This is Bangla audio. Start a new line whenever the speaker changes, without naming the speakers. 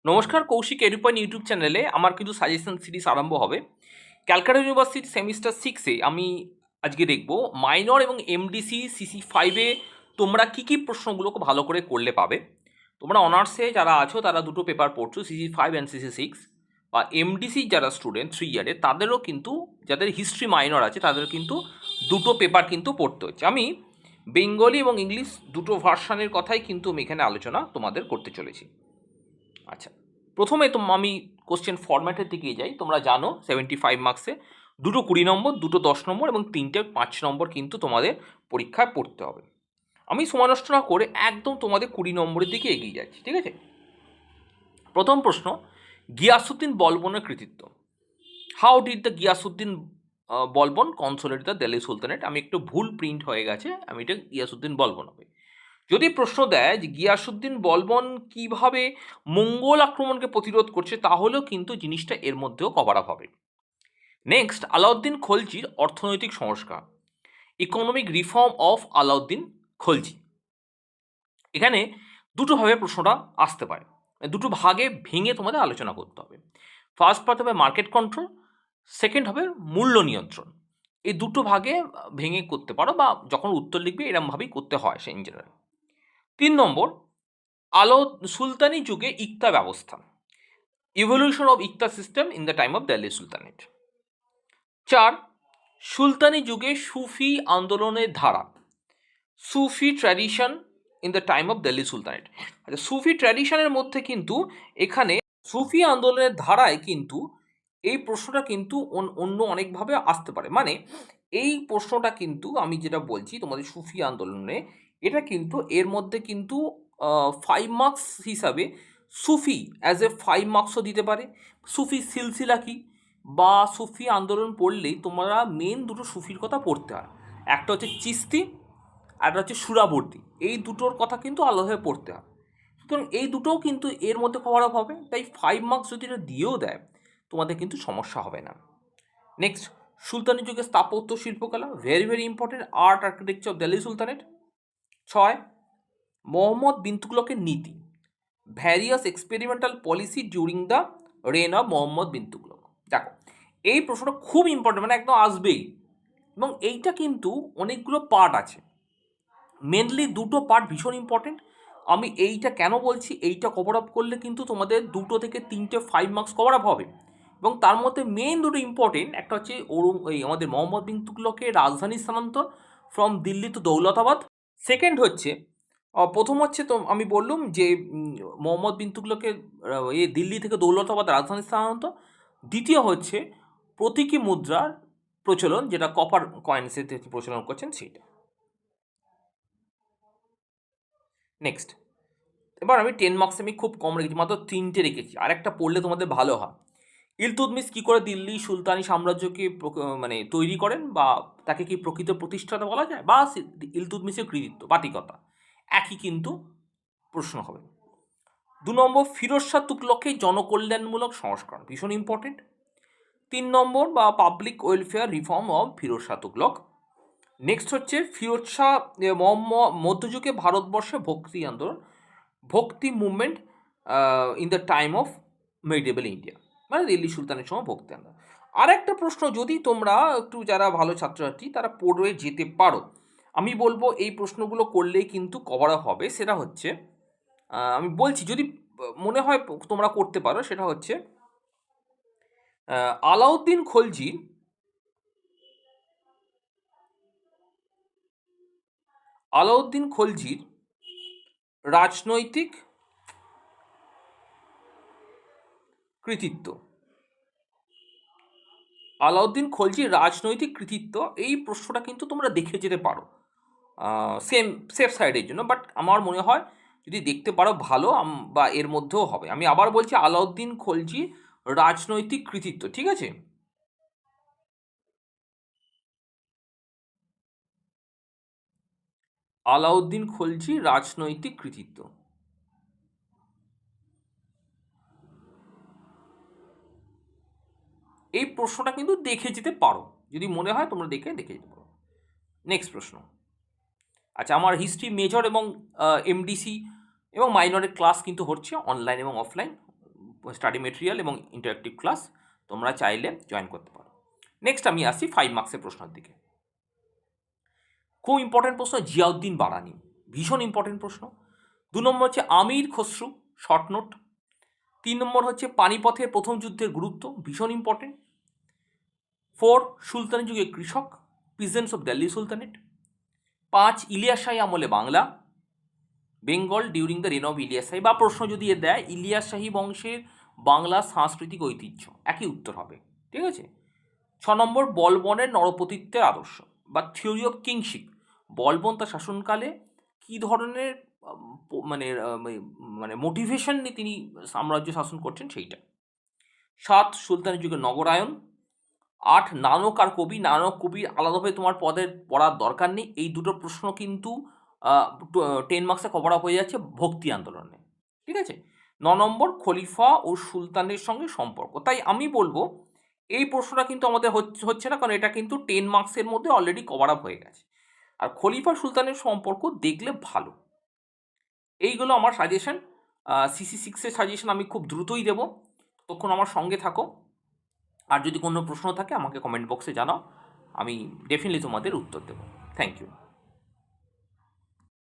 নমস্কার, কৌশিক এডুপয়েন্ট ইউটিউব চ্যানেলে আমার কিন্তু সাজেশন সিরিজ আরম্ভ হবে। ক্যালকাটা ইউনিভার্সিটি সেমিস্টার 6-এ আমি আজকে দেখব মাইনর এবং এমডিসি সিসি 5-এ তোমরা কী কী প্রশ্নগুলোকে ভালো করে করলে পাবে। তোমরা অনার্সে যারা আছো তারা দুটো পেপার পড়ছো, সিসি 5 অ্যান্ড সিসি 6, বা এমডিসি যারা স্টুডেন্ট 3 ইয়ারে তাদেরও কিন্তু, যাদের হিস্ট্রি মাইনর আছে তাদের কিন্তু দুটো পেপার কিন্তু পড়তে হচ্ছে। আমি বেঙ্গলি এবং ইংলিশ দুটো ভার্সানের কথাই কিন্তু আমি এখানে আলোচনা তোমাদের করতে চলেছি। আচ্ছা, প্রথমে তো আমি কোশ্চেন ফরম্যাটের দিকেই যাই। তোমরা জানো 75 মার্কসে দুটো 20 নম্বর, দুটো 10 নম্বর এবং তিনটে 5 নম্বর কিন্তু তোমাদের পরীক্ষায় পড়তে হবে। আমি সময় নষ্ট না করে একদম তোমাদের 20 নম্বরের দিকে এগিয়ে যাচ্ছি, ঠিক আছে। প্রথম প্রশ্ন, গিয়াসুদ্দিন বলবনের কৃতিত্ব। How did the Ghiyasuddin Balban consolidate the Delhi sultanate. আমি একটু ভুল প্রিন্ট হয়ে গেছে, আমি এটা গিয়াসুদ্দিন বলবন হবে। যদি প্রশ্ন দেয় যে গিয়াসুদ্দিন বলবন কিভাবে মঙ্গল আক্রমণকে প্রতিরোধ করছে, তাহলেও কিন্তু জিনিসটা এর মধ্যেও কভার আপ হবে। নেক্সট, আলাউদ্দিন খলজির অর্থনৈতিক সংস্কার, economic reform of Alauddin Khalji. এখানে দুটোভাবে প্রশ্নটা আসতে পারে, দুটো ভাগে ভেঙে তোমাদের আলোচনা করতে হবে। ফার্স্ট পার্ট হবে মার্কেট কন্ট্রোল, সেকেন্ড হবে মূল্য নিয়ন্ত্রণ। এই দুটো ভাগে ভেঙে করতে পারো, বা যখন উত্তর লিখবে এরমভাবেই করতে হয় সে ইন জেনারেল। 3 নম্বর, সুলতানি যুগে ইকতা ব্যবস্থা, evolution of iqta system in the time of Delhi Sultanate. 4, সুলতানি যুগে সুফি আন্দোলনের ধারা, Sufi tradition in the time of Delhi Sultanate. আচ্ছা, সুফি ট্র্যাডিশনের মধ্যে কিন্তু এখানে সুফি আন্দোলনের ধারায় কিন্তু এই প্রশ্নটা কিন্তু অন্য অনেকভাবে আসতে পারে। মানে এই প্রশ্নটা কিন্তু আমি যেটা বলছি তোমাদের সুফি আন্দোলনে, এটা কিন্তু এর মধ্যে কিন্তু 5 মার্কস হিসাবে সুফি অ্যাজ এ 5 মার্কসও দিতে পারে। সুফি সিলসিলা কি বা সুফি আন্দোলন পড়লেই তোমরা মেন দুটো সুফির কথা পড়তে হয়, একটা হচ্ছে চিস্তি আর একটা হচ্ছে সুরাবর্তী। এই দুটোর কথা কিন্তু আলাদাভাবে পড়তে হয়। সুতরাং এই দুটোও কিন্তু এর মধ্যে কভার আপ হবে, তাই 5 মার্কস যদি এটা দিয়েও দেয় তোমাদের কিন্তু সমস্যা হবে না। নেক্সট, সুলতানি যুগের স্থাপত্য শিল্পকলা, very very important, art architecture of Delhi Sultanate. 6, Mohammad bin তুগলকের নীতি, various experimental policy during the reign of Mohammad bin Tughlaq. দেখো, এই প্রশ্নটা খুব ইম্পর্টেন্ট, মানে একদম আসবেই, এবং এইটা কিন্তু অনেকগুলো পার্ট আছে, মেনলি দুটো পার্ট ভীষণ ইম্পর্টেন্ট। আমি এইটা কেন বলছি, এইটা কভার আপ করলে কিন্তু তোমাদের 2 থেকে 3টে 5 মার্কস কভার আপ হবে, এবং তার মধ্যে মেন দুটো ইম্পর্টেন্ট, একটা হচ্ছে এই আমাদের মোহাম্মদ বিন তুগলকের রাজধানী স্থানান্তর from Delhi to Daulatabad. Second হচ্ছে, প্রথম হচ্ছে তো আমি বললুম যে মোহাম্মদ বিন তুগলকের দিল্লি থেকে দৌলতাবাদ রাজধানী স্থানান্তর। দ্বিতীয় হচ্ছে প্রতীকী মুদ্রার প্রচলন, যেটা কপার কয়েন্সে প্রচলন করছেন সেইটা। নেক্সট, এবার আমি 10 মার্কস আমি খুব কম রেখেছি, মাত্র 3টে রেখেছি, আর একটা পড়লে তোমাদের ভালো হয়। ইলতুৎমিশ কী করে দিল্লি সুলতানি সাম্রাজ্যকে মানে তৈরি করেন, বা তাকে কি প্রকৃত প্রতিষ্ঠাতা বলা যায়, বা ইলতুৎমিশের কৃতিত্ব বাতিকতা, একই কিন্তু প্রশ্ন হবে। 2 নম্বর, ফিরোজ শাহ তুগলকের জনকল্যাণমূলক সংস্কার, ভীষণ ইম্পর্টেন্ট। 3 নম্বর, বা public welfare reform of Firoz Shah Tughlaq. Next হচ্ছে ফিরোজ শাহ মধ্যযুগে ভারতবর্ষে ভক্তি আন্দোলন, ভক্তি movement in the time of medieval India, মানে দিল্লি সুলতানের সময় ভক্তি আন্দোলন। আর একটা প্রশ্ন, যদি তোমরা একটু যারা ভালো ছাত্রছাত্রী তারা পড়ে যেতে পারো, আমি বলবো এই প্রশ্নগুলো করলেই কিন্তু কভার আপ হবে। সেটা হচ্ছে, আমি বলছি যদি মনে হয় তোমরা করতে পারো, সেটা হচ্ছে আলাউদ্দিন খলজির আলাউদ্দিন খলজির রাজনৈতিক কৃতিত্ব। আলাউদ্দিন খলজির রাজনৈতিক কৃতিত্ব, এই প্রশ্নটা কিন্তু তোমরা দেখে যেতে পারো সেফ সাইডের জন্য, বাট আমার মনে হয় যদি দেখতে পারো ভালো, বা এর মধ্যেও হবে। আমি আবার বলছি, আলাউদ্দিন খলজি রাজনৈতিক কৃতিত্ব, ঠিক আছে। আলাউদ্দিন খলজি রাজনৈতিক কৃতিত্ব, এই প্রশ্নটা কিন্তু দেখে যেতে পারো, যদি মনে হয় তোমরা দেখে যেতে পারো। নেক্সট প্রশ্ন, আচ্ছা, আমার হিস্ট্রি মেজর এবং এমডিসি এবং মাইনরের ক্লাস কিন্তু হচ্ছে অনলাইন এবং অফলাইন, স্টাডি মেটেরিয়াল এবং ইন্টারেক্টিভ ক্লাস তোমরা চাইলে জয়েন করতে পারো। নেক্সট আমি আসি 5 মার্কসের প্রশ্নের দিকে। খুব ইম্পর্টেন্ট প্রশ্ন, জিয়াউদ্দিন বারানি, ভীষণ ইম্পর্টেন্ট প্রশ্ন। 2 নম্বর হচ্ছে আমির খসরু, শর্ট নোট। 3 নম্বর হচ্ছে পানিপথের প্রথম যুদ্ধের গুরুত্ব, ভীষণ ইম্পর্টেন্ট। 4 সুলতানি যুগে কৃষক, peasants of Delhi sultanate. 5 Ilyas Shahi আমলে Bangla, Bengal during the reign of Ilyas Shahi, বা প্রশ্ন যদি এ দেয় ইলিয়াস শাহী বংশের বাংলা সাংস্কৃতিক ঐতিহ্য, একই উত্তর হবে, ঠিক আছে। 6 নম্বর বলবনের নরপতিত্বের আদর্শ বা থিওরি অফ কিংশিপ, বলবন তার শাসনকালে কী ধরনের মানে মোটিভেশন নিয়ে তিনি সাম্রাজ্য শাসন করছেন সেইটা। 7 সুলতানি যুগের নগরায়ন। 8 নানক আর কবি, নানক কবির আলাদাভাবে তোমার পড়ার দরকার নেই, এই দুটো প্রশ্ন কিন্তু 10 মার্কসে কভার আপ হয়ে যাচ্ছে ভক্তি আন্দোলনে, ঠিক আছে। 9 নম্বর খলিফা ও সুলতানের সঙ্গে সম্পর্ক, তাই আমি বলবো এই প্রশ্নটা কিন্তু আমাদের হচ্ছে না, কারণ এটা কিন্তু 10 মার্কসের মধ্যে অলরেডি কভার আপ হয়ে গেছে। আর খলিফা সুলতানের সম্পর্ক দেখলে ভালো। এইগুলো আমার সাজেশন, সিসি 6-এর সাজেশন আমি খুব দ্রুতই দেবো, তখন আমার সঙ্গে থাকো। আর যদি কোনো প্রশ্ন থাকে আমাকে কমেন্ট বক্সে জানাও, আমি ডেফিনেটলি তোমাদের উত্তর দেবো। Thank you.